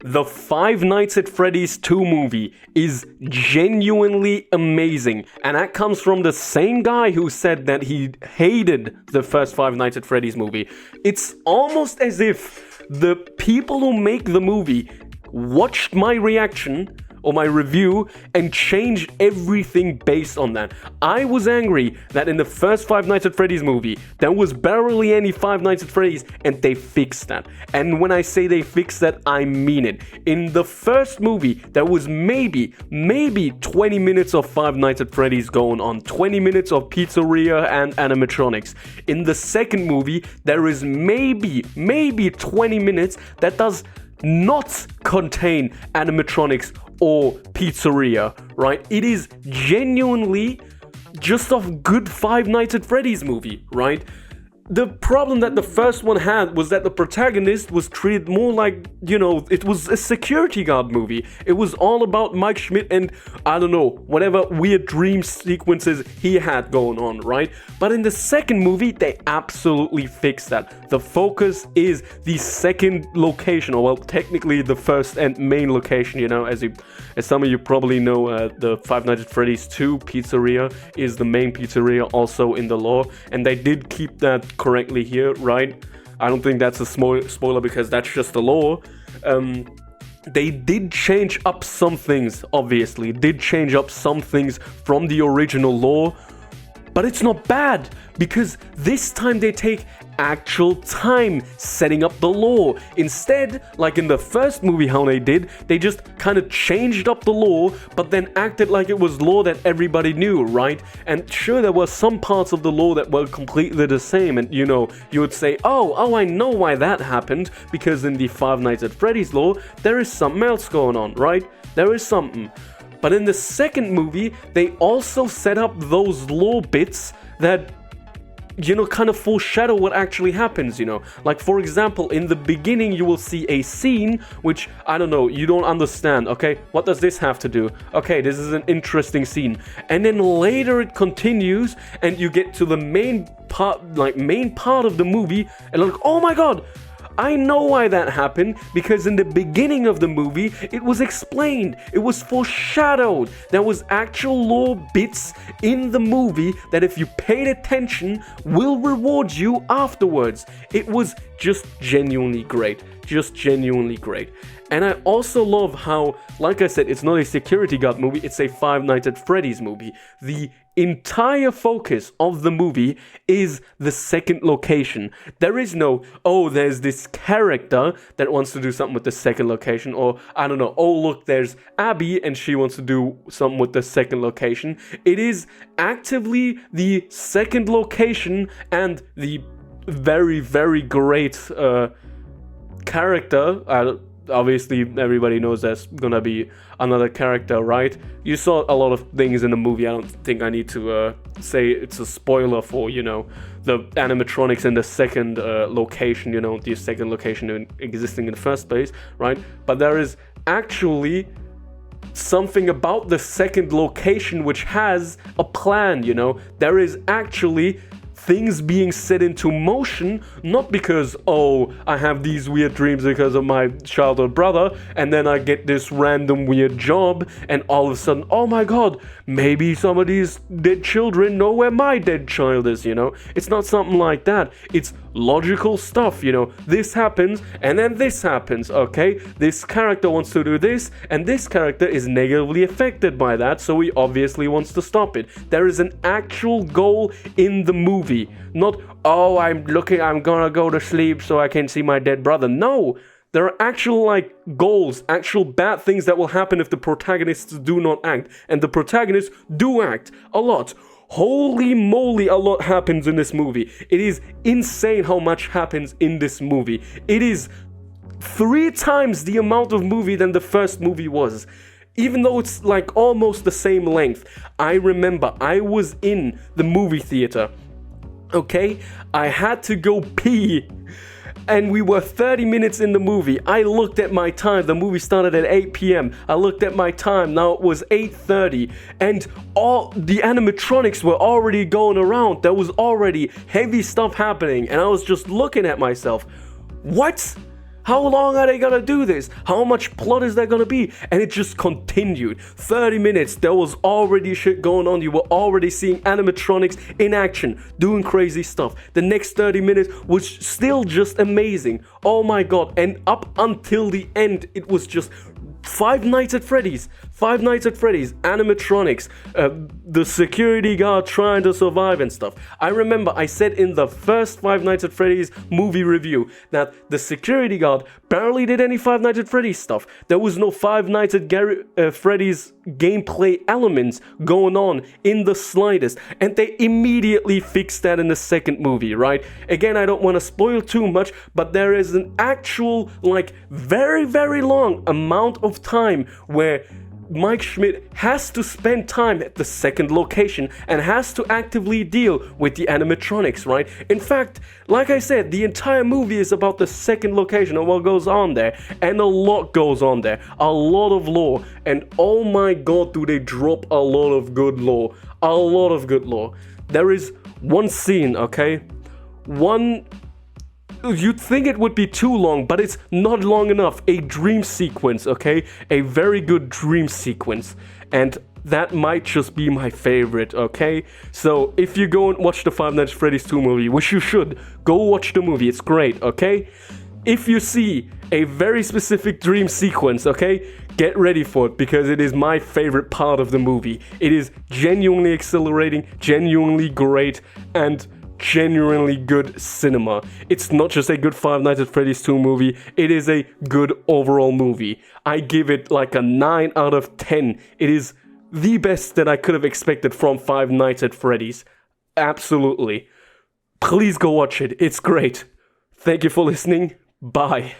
The Five Nights at Freddy's 2 movie is genuinely amazing, and that comes from the same guy who said that he hated the first Five Nights at Freddy's movie. It's almost as if the people who make the movie watched my reaction or my review and changed everything based on that. I was angry that in the first Five Nights at Freddy's movie, there was barely any Five Nights at Freddy's, and they fixed that. And when I say they fixed that, I mean it. In the first movie, there was maybe 20 minutes of Five Nights at Freddy's going on, 20 minutes of pizzeria and animatronics. In the second movie, there is maybe 20 minutes that does not contain animatronics or pizzeria, right? It is genuinely just a good Five Nights at Freddy's movie, right? The problem that the first one had was that the protagonist was treated more like, it was a security guard movie. It was all about Mike Schmidt and, I don't know, whatever weird dream sequences he had going on, right? But in the second movie, they absolutely fixed that. The focus is the second location, or well, technically the first and main location, as some of you probably know, the Five Nights at Freddy's 2 pizzeria is the main pizzeria also in the lore, and they did keep that correctly here, right? I don't think that's a spoiler because that's just the lore. They did change up some things, obviously, from the original lore, but it's not bad because this time they take actual time setting up the lore. Instead, like in the first movie how they did, they just kind of changed up the lore, but then acted like it was lore that everybody knew, right? And sure, there were some parts of the lore that were completely the same, and you would say, oh, I know why that happened, because in the Five Nights at Freddy's lore, there is something else going on, right? There is something. But in the second movie, they also set up those lore bits that kind of foreshadow what actually happens, Like, for example, in the beginning, you will see a scene which, I don't know, you don't understand, okay? What does this have to do? Okay, this is an interesting scene. And then later it continues, and you get to the main part of the movie, and like, oh my god! I know why that happened, because in the beginning of the movie, it was explained, it was foreshadowed. There was actual lore bits in the movie that if you paid attention, will reward you afterwards. It was just genuinely great. And I also love how, like I said, it's not a security guard movie, it's a Five Nights at Freddy's movie. The entire focus of the movie is the second location. There is no, there's this character that wants to do something with the second location, or I don't know, look, there's Abby and she wants to do something with the second location. It is actively the second location and the very, very great character. Obviously, everybody knows there's gonna be another character, right? You saw a lot of things in the movie. I don't think I need to say it's a spoiler for, the animatronics in the second location, the second location existing in the first place, right? But there is actually something about the second location which has a plan, There is actually things being set into motion, not because, I have these weird dreams because of my childhood brother, and then I get this random weird job, and all of a sudden, oh my god, maybe some of these dead children know where my dead child is, It's not something like that. It's logical stuff, This happens, and then this happens, okay? This character wants to do this, and this character is negatively affected by that, so he obviously wants to stop it. There is an actual goal in the movie. Not, I'm gonna go to sleep so I can see my dead brother. No, there are actual, goals, actual bad things that will happen if the protagonists do not act. And the protagonists do act a lot. Holy moly, a lot happens in this movie. It is insane how much happens in this movie. It is 3 times the amount of movie than the first movie was. Even though it's almost the same length. I remember I was in the movie theater. Okay, I had to go pee, and we were 30 minutes in the movie. I looked at my time, the movie started at 8 p.m. I looked at my time, now it was 8:30, and all the animatronics were already going around. There was already heavy stuff happening, and I was just looking at myself. What? How long are they gonna do this? How much plot is there gonna be? And it just continued. 30 minutes, there was already shit going on. You were already seeing animatronics in action, doing crazy stuff. The next 30 minutes was still just amazing. Oh my god. And up until the end, it was just Five Nights at Freddy's, animatronics, the security guard trying to survive and stuff. I remember I said in the first Five Nights at Freddy's movie review that the security guard barely did any Five Nights at Freddy's stuff. There was no Five Nights at Freddy's gameplay elements going on in the slightest, and they immediately fixed that in the second movie, right? Again, I don't want to spoil too much, but there is an actual, like, very, very long amount of time where Mike Schmidt has to spend time at the second location and has to actively deal with the animatronics, right? In fact, like I said, the entire movie is about the second location and what goes on there, and a lot goes on there, a lot of lore, and oh my god, do they drop a lot of good lore, There is one scene, okay? You'd think it would be too long, but it's not long enough. A dream sequence, okay? A very good dream sequence. And that might just be my favorite, okay? So, if you go and watch the Five Nights at Freddy's 2 movie, which you should, go watch the movie, it's great, okay? If you see a very specific dream sequence, okay? Get ready for it, because it is my favorite part of the movie. It is genuinely exhilarating, genuinely great, and genuinely good cinema. It's not just a good Five Nights at Freddy's 2 movie, it is a good overall movie. I give it like a 9 out of 10. It is the best that I could have expected from Five Nights at Freddy's. Absolutely. Please go watch it, it's great. Thank you for listening. Bye.